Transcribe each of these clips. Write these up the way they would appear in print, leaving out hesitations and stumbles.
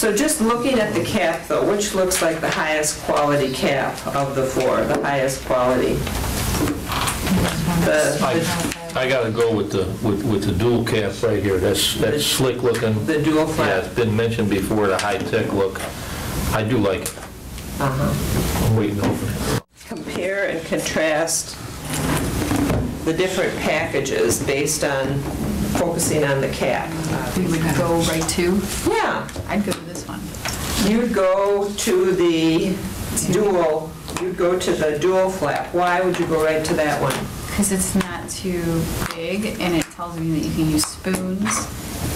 So just looking at the cap though, which looks like the highest quality cap of the four, the highest quality? I gotta go with the dual cap right here. That's slick looking. The dual flap? Yeah, it's been mentioned before, the high-tech look. I do like it. I'm waiting over it. Compare and contrast the different packages based on focusing on the cap. We would go right to? Yeah. I'd go to this one. You'd go to the dual, you'd go to the dual flap. Why would you go right to that one? Because it's not too big, and it tells me that you can use spoons,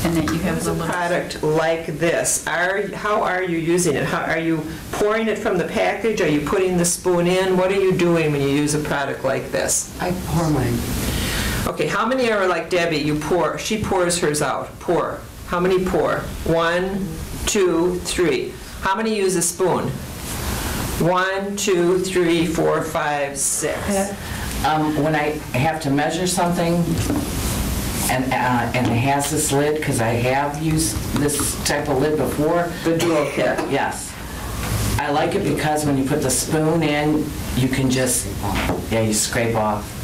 and that you have the A little... product like this, how are you using it? Are you pouring it from the package? Are you putting the spoon in? What are you doing when you use a product like this? I pour mine. Okay, how many are like Debbie? You pour, she pours hers out. Pour. How many pour? 1, 2, 3. How many use a spoon? 1, 2, 3, 4, 5, 6. When I have to measure something and it has this lid, because I have used this type of lid before. The dual cap. Yes. I like it because when you put the spoon in, you can just, you scrape off.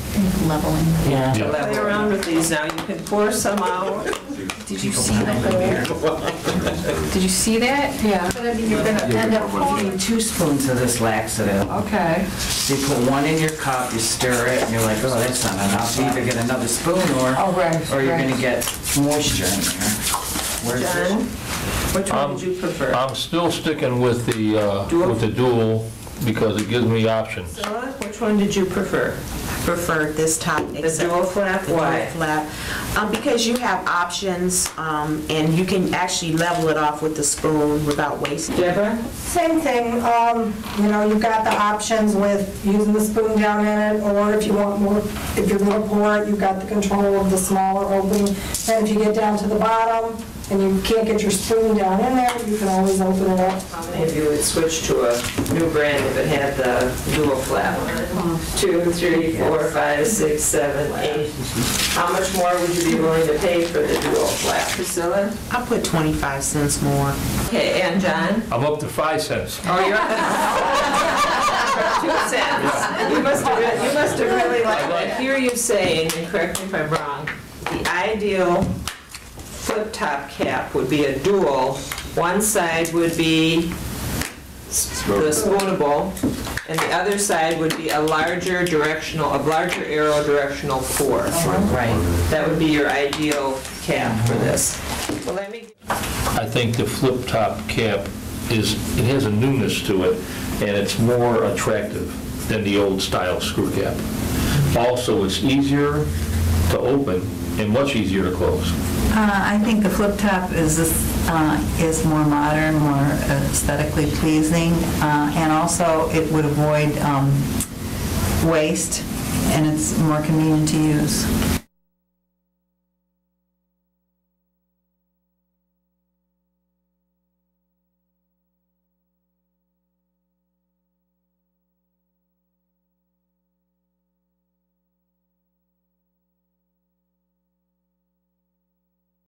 Leveling. Yeah. Play around with these now. You can pour some out. Did you see the hole? Did you see that? Yeah. But I mean, you're going to end up You pouring. need 2 spoons of this laxative. Okay. You put one in your cup, you stir it, and you're like, oh, that's not enough. You either get another spoon or you're going to get moisture in there. Where's John, which one would you prefer? I'm still sticking with the dual because it gives me options. Priscilla, which one did you prefer? Prefer this top. The dual flap? The Why? dual flap. Because you have options, and you can actually level it off with the spoon without wasting. Deborah? Same thing, you know, you've got the options with using the spoon down in it, or if you want more, if you're gonna pour it, you've got the control of the smaller opening. And if you get down to the bottom and you can't get your spoon down in there, you can always open it up. How many of you would switch to a new brand if it had the dual flap? 2, 3, 4, 5, 6, 7, 8. How much more would you be willing to pay for the dual flap? Priscilla? I put 25 cents more. Okay, and John? I'm up to 5 cents. Oh, you're 2 cents. You must have really liked it. I hear you saying, and correct me if I'm wrong, the ideal flip-top cap would be a dual. One side would be the spoonable, and the other side would be a larger arrow directional pour. Right. That would be your ideal cap for this. Well, let me. I think the flip-top cap it has a newness to it, and it's more attractive than the old style screw cap. Also, it's easier to open and much easier to close. I think the flip top is more modern, more aesthetically pleasing, and also it would avoid waste, and it's more convenient to use.